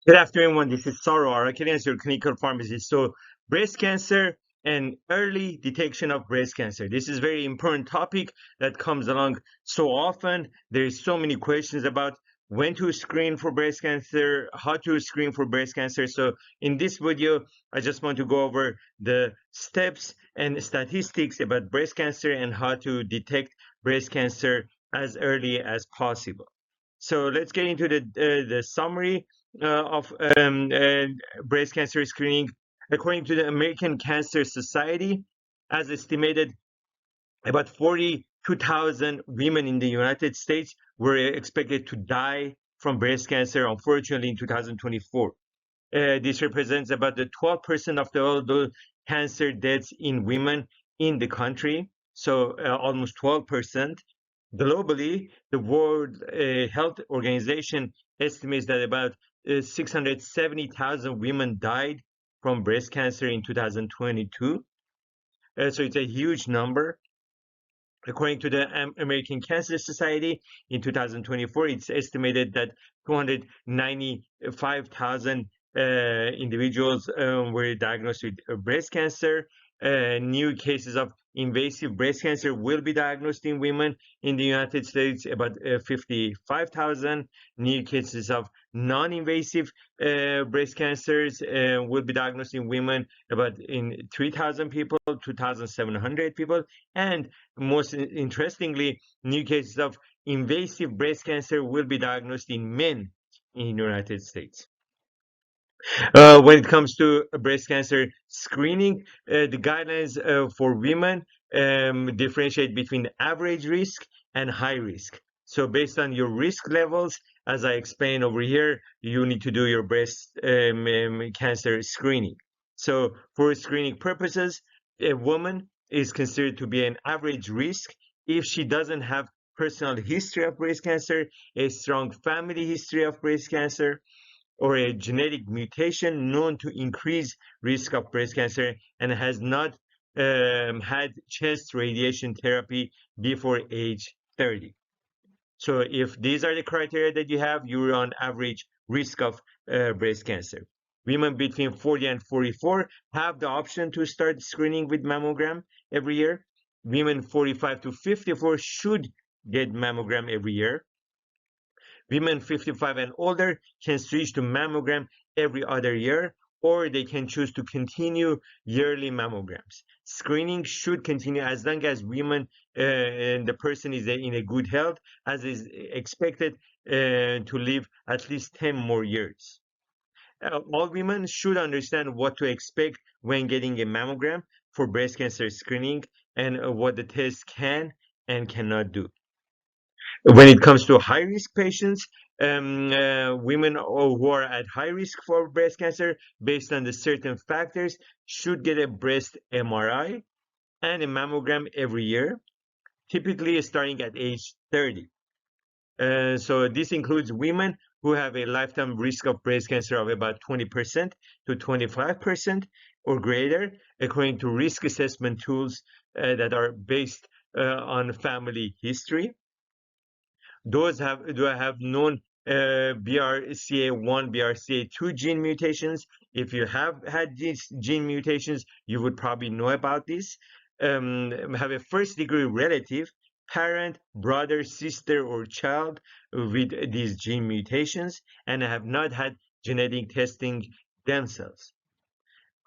Good afternoon, everyone. This is Sauro Arakelian, your clinical pharmacist. So, breast cancer and early detection of breast cancer. This is a very important topic that comes along so often. There's so many questions about when to screen for breast cancer, how to screen for breast cancer. So, in this video, I just want to go over the steps and statistics about breast cancer and how to detect breast cancer as early as possible. So let's get into the summary of breast cancer screening. According to the American Cancer Society, as estimated, about 42,000 women in the United States were expected to die from breast cancer, unfortunately, in 2024. This represents about the 12% of all the cancer deaths in women in the country. So almost 12%. Globally, the World Health Organization estimates that about 670,000 women died from breast cancer in 2022. So it's a huge number. According to the American Cancer Society, in 2024, it's estimated that 295,000 individuals were diagnosed with breast cancer. New cases of invasive breast cancer will be diagnosed in women in the United States, about 55,000. New cases of non-invasive breast cancers will be diagnosed in women, about in 3,000 people, 2,700 people. And most interestingly, new cases of invasive breast cancer will be diagnosed in men in the United States. When it comes to breast cancer screening, the guidelines for women differentiate between average risk and high risk. So based on your risk levels, as I explained over here, you need to do your breast cancer screening. So for screening purposes, a woman is considered to be an average risk if she doesn't have personal history of breast cancer, a strong family history of breast cancer, or a genetic mutation known to increase risk of breast cancer and has not had chest radiation therapy before age 30. So if these are the criteria that you have, you're on average risk of breast cancer. Women between 40 and 44 have the option to start screening with mammogram every year. Women 45 to 54 should get mammogram every year. Women 55 and older can switch to mammogram every other year, or they can choose to continue yearly mammograms. Screening should continue as long as women and the person is in a good health, as is expected to live at least 10 more years. All women should understand what to expect when getting a mammogram for breast cancer screening and what the test can and cannot do. When it comes to high risk patients, women who are at high risk for breast cancer based on the certain factors should get a breast MRI and a mammogram every year, typically starting at age 30. So this includes women who have a lifetime risk of breast cancer of about 20% to 25% or greater, according to risk assessment tools that are based on family history. Those have known BRCA1, BRCA2 gene mutations. If you have had these gene mutations, you would probably know about this. Have a first degree relative, parent, brother, sister, or child with these gene mutations and have not had genetic testing themselves.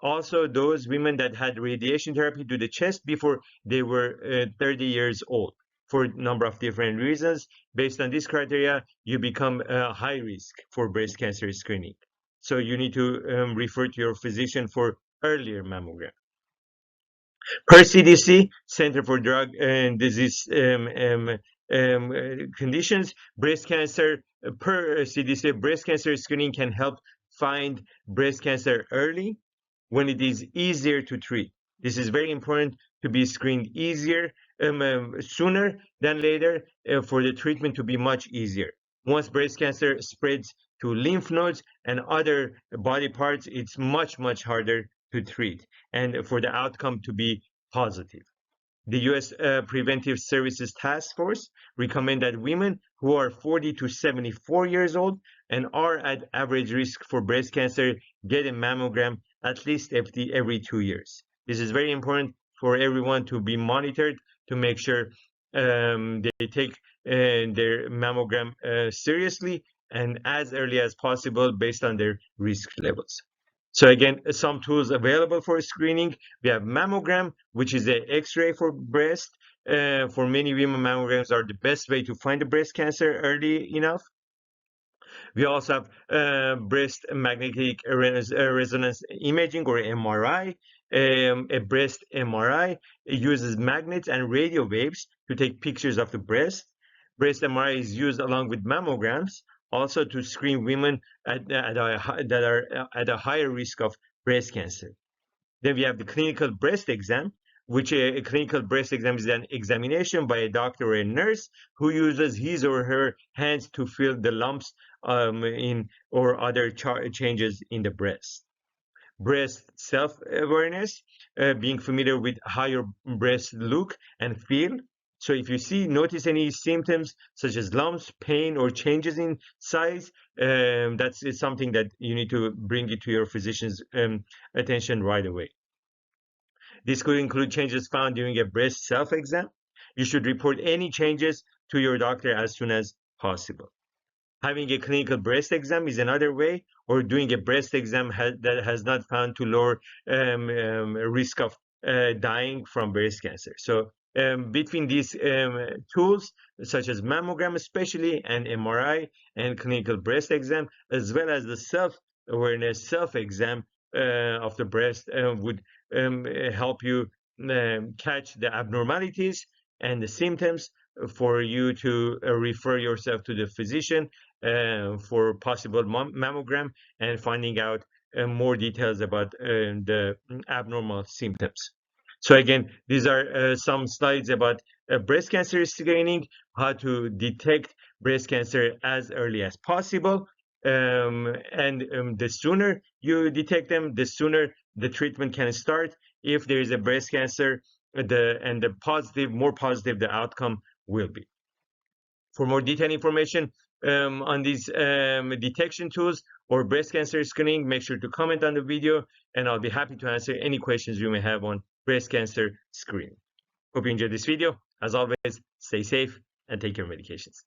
Also, those women that had radiation therapy to the chest before they were 30 years old. For a number of different reasons, based on this criteria, you become high risk for breast cancer screening. So you need to refer to your physician for earlier mammogram. Per CDC, Center for Drug and Disease Conditions, breast cancer, per CDC, breast cancer screening can help find breast cancer early when it is easier to treat. This is very important to be screened sooner than later for the treatment to be much easier. Once breast cancer spreads to lymph nodes and other body parts, it's much harder to treat and for the outcome to be positive. The U.S. Preventive Services Task Force recommend that women who are 40 to 74 years old and are at average risk for breast cancer get a mammogram at least every 2 years. This is very important for everyone to be monitored to make sure they take their mammogram seriously and as early as possible based on their risk levels. So again, some tools available for screening. We have mammogram, which is an X-ray for breast. For many women, mammograms are the best way to find the breast cancer early enough. We also have breast magnetic resonance imaging, or MRI. A breast MRI uses magnets and radio waves to take pictures of the breast. Breast MRI is used along with mammograms also to screen women that are at a higher risk of breast cancer. Then we have the clinical breast exam, which a clinical breast exam is an examination by a doctor or a nurse who uses his or her hands to feel the lumps in or other changes in the breast. Breast self-awareness, being familiar with how your breast look and feel. So if you notice any symptoms such as lumps, pain, or changes in size, that's something that you need to bring it to your physician's attention right away. This could include changes found during a breast self-exam. You should report any changes to your doctor as soon as possible. Having a clinical breast exam is another way, or doing a breast exam that has not found to lower risk of dying from breast cancer. So between these tools, such as mammogram especially, and MRI, and clinical breast exam, as well as the self-awareness, self-exam of the breast would help you catch the abnormalities and the symptoms for you to refer yourself to the physician for possible mammogram and finding out more details about the abnormal symptoms. So again, these are some slides about breast cancer screening, how to detect breast cancer as early as possible. The sooner you detect them, the sooner the treatment can start. If there is a breast cancer, more positive the outcome will be. For more detailed information on these detection tools or breast cancer screening, make sure to comment on the video, and I'll be happy to answer any questions you may have on breast cancer screening. Hope you enjoyed this video. As always, stay safe and take your medications.